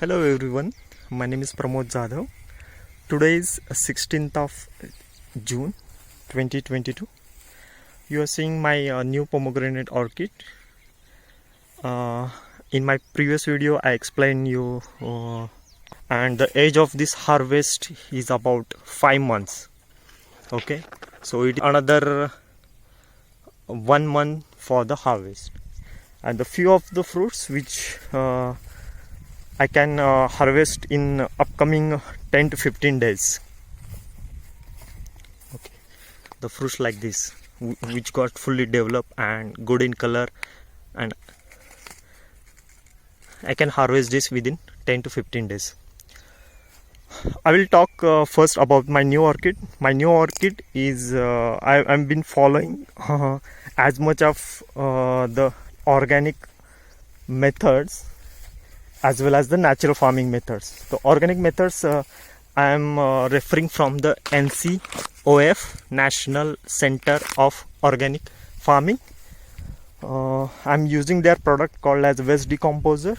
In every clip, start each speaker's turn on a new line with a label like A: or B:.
A: Hello everyone, my name is Pramod Jadhav. Today is 16th of June 2022. You are seeing my new pomegranate orchid. In my previous video I explained you and the age of this harvest is about 5 months. Okay, so it another 1 month for the harvest, and the few of the fruits which I can harvest in upcoming 10 to 15 days. Okay, the fruits like this which got fully developed and good in color, and I can harvest this within 10 to 15 days. I will talk first about my new orchid. My new orchid is I've been following as much of the organic methods as well as the natural farming methods. The organic methods I am referring from the NCOF, National Center of Organic Farming. I'm using their product called as waste decomposer,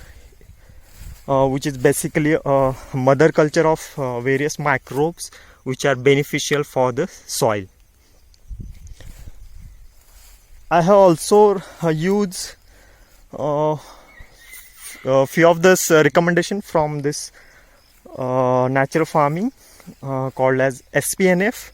A: which is basically a mother culture of various microbes which are beneficial for the soil. I have also used few of this recommendation from this natural farming called as SPNF.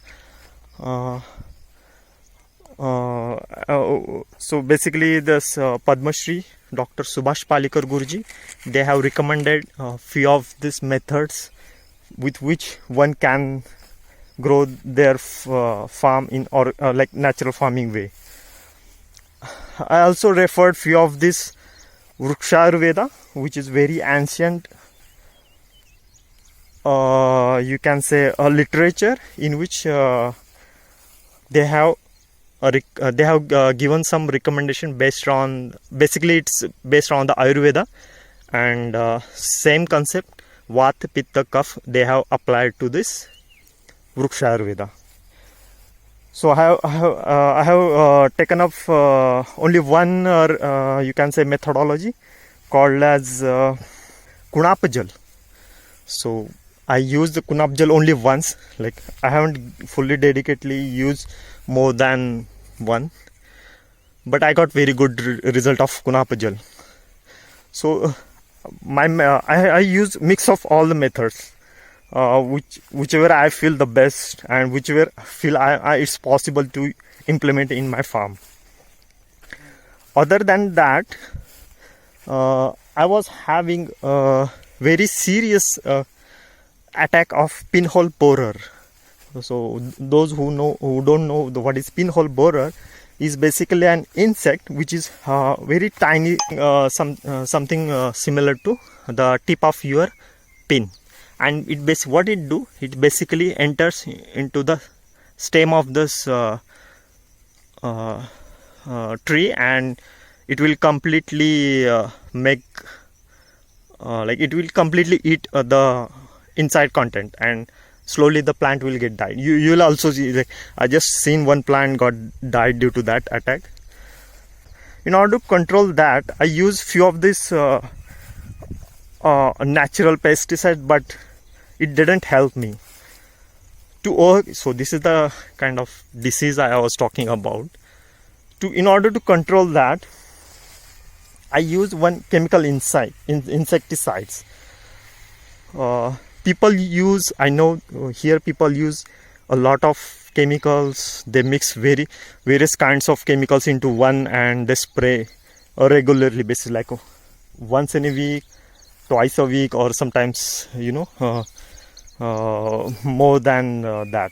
A: So basically this Padma Shri Dr. Subhash Palekar Guruji, they have recommended few of these methods with which one can grow their farm in or like natural farming way. I also referred few of this Vriksharveda, which is very ancient, you can say a literature in which they have given some recommendation based on, basically it's based on the Ayurveda, and same concept Vata Pitta Kapha they have applied to this Vriksharveda. So I have taken up only one you can say methodology called as Kunapjal. So I used the Kunapjal only once, like I haven't fully dedicatedly used more than one, but I got very good result of Kunapjal. So I use mix of all the methods, whichever I feel the best and whichever I feel it's possible to implement in my farm. Other than that, I was having a very serious attack of pinhole borer. So those who don't know what is pinhole borer is basically an insect which is very tiny, something similar to the tip of your pin. And what it do, it basically enters into the stem of this tree, and it will completely it will completely eat the inside content, and slowly the plant will get died. You will also see, like, I just seen one plant got died due to that attack. In order to control that, I use few of this natural pesticide, but it didn't help me so this is the kind of disease I was talking about. In order to control that, I use one chemical insecticides. People use, I know here people use a lot of chemicals. They mix various kinds of chemicals into one, and they spray regularly basis, like once in a week, twice a week, or sometimes more than that.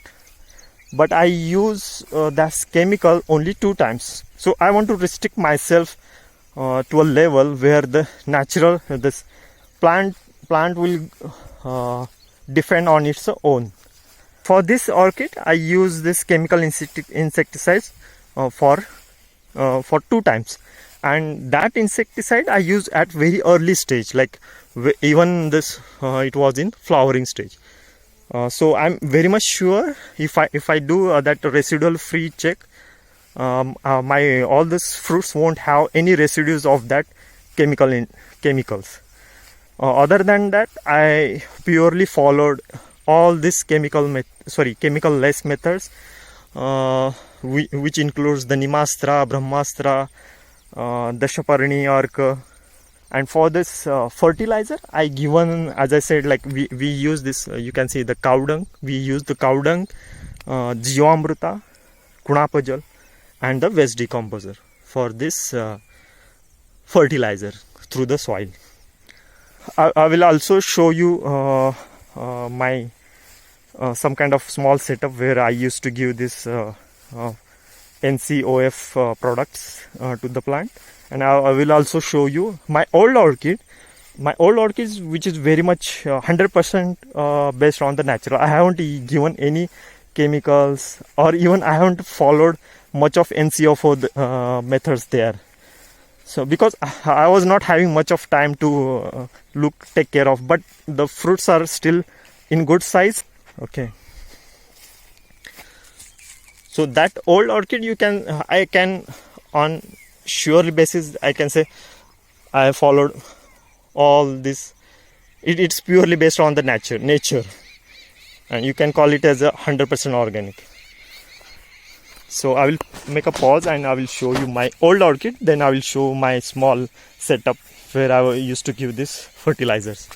A: But I use that chemical only 2 times. So I want to restrict myself to a level where the natural this plant will defend on its own. For this orchid, I use this chemical insecticides for 2 times, and that insecticide I use at very early stage, like even this it was in flowering stage. So I'm very much sure if I do that residual free check, all these fruits won't have any residues of that chemicals. Other than that, I purely followed all these chemical less methods, which includes the Nimastra, Brahmastra, Dashaparni Arka. And for this fertilizer, I given, as I said, like we use this, you can see the cow dung. We use the cow dung, Jivamruta, Kunapajal, and the waste decomposer for this fertilizer through the soil. I will also show you my some kind of small setup where I used to give this NCOF products to the plant, and I will also show you my old orchid, which is very much 100% based on the natural. I haven't given any chemicals, or even I haven't followed much of NCOF methods there. So because I was not having much of time to take care of, but the fruits are still in good size. Okay. So that old orchid, I can on surely basis, I can say I followed all this. It's purely based on the nature, and you can call it as 100% organic. So I will make a pause and I will show you my old orchid. Then I will show my small setup where I used to give this fertilizers.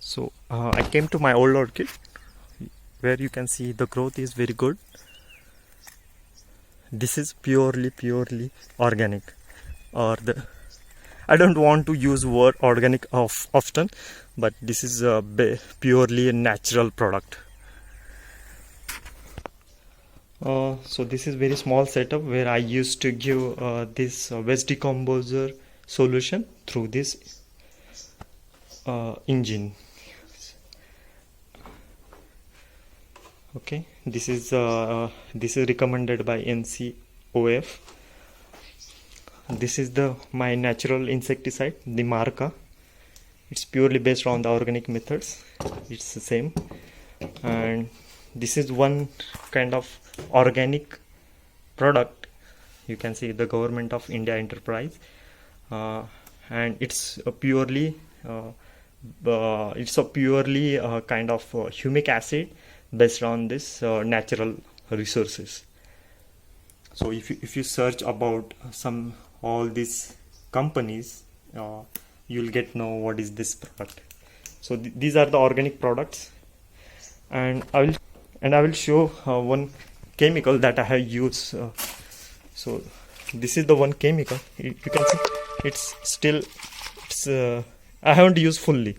A: So I came to my old orchid, where you can see the growth is very good. This is purely organic, I don't want to use word organic often, but this is purely a natural product. So this is very small setup where I used to give this waste decomposer solution through this engine. Okay, this is recommended by NCOF. This is my natural insecticide, the Marca. It's purely based on the organic methods. It's the same, and this is one kind of organic product. You can see the Government of India enterprise, and it's a purely kind of humic acid based on this natural resources. So if you search about all these companies, you'll get know what is this product. So these are the organic products, and I will show one chemical that I have used. So this is the one chemical. You can see it's still I haven't used fully.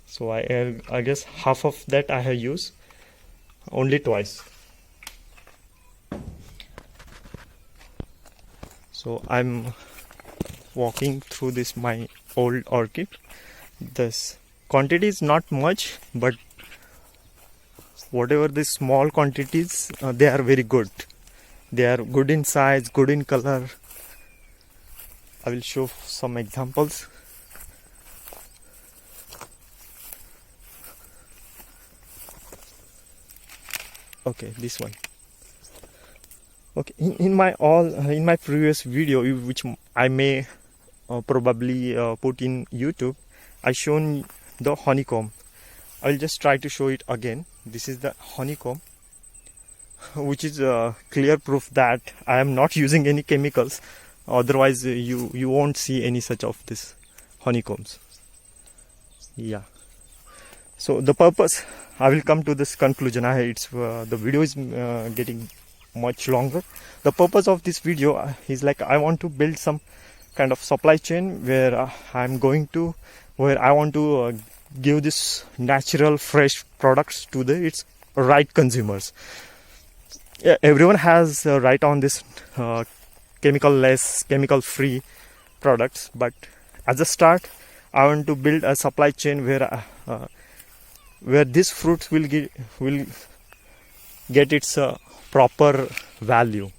A: So I guess half of that I have used only twice. So I'm walking through this my old orchid. This quantity is not much, but whatever the small quantities, they are very good. They are good in size, good in color. I will show some examples. Okay, this one. Okay, in my previous video, which I may probably put in YouTube, I shown the honeycomb. I will just try to show it again. This is the honeycomb, which is clear proof that I am not using any chemicals. Otherwise, you won't see any such of this honeycombs. Yeah. So the purpose, I will come to this conclusion. The video is getting much longer. The purpose of this video is like I want to build some kind of supply chain where I want to give this natural fresh products to its right consumers. Yeah, everyone has a right on this chemical less, chemical free products, but as a start I want to build a supply chain where these fruits will get its proper value.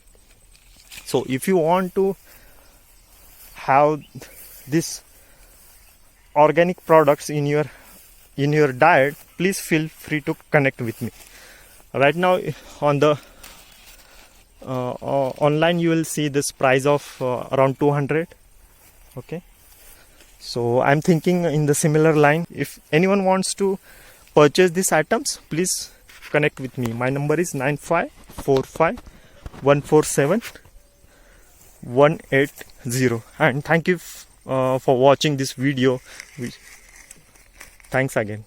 A: So if you want to have this organic products in your diet, please feel free to connect with me. Right now on the online you will see this price of around 200. Okay, So I'm thinking in the similar line. If anyone wants to purchase these items, please connect with me. My number is 9545 147 180. And thank you for watching this video. Thanks again.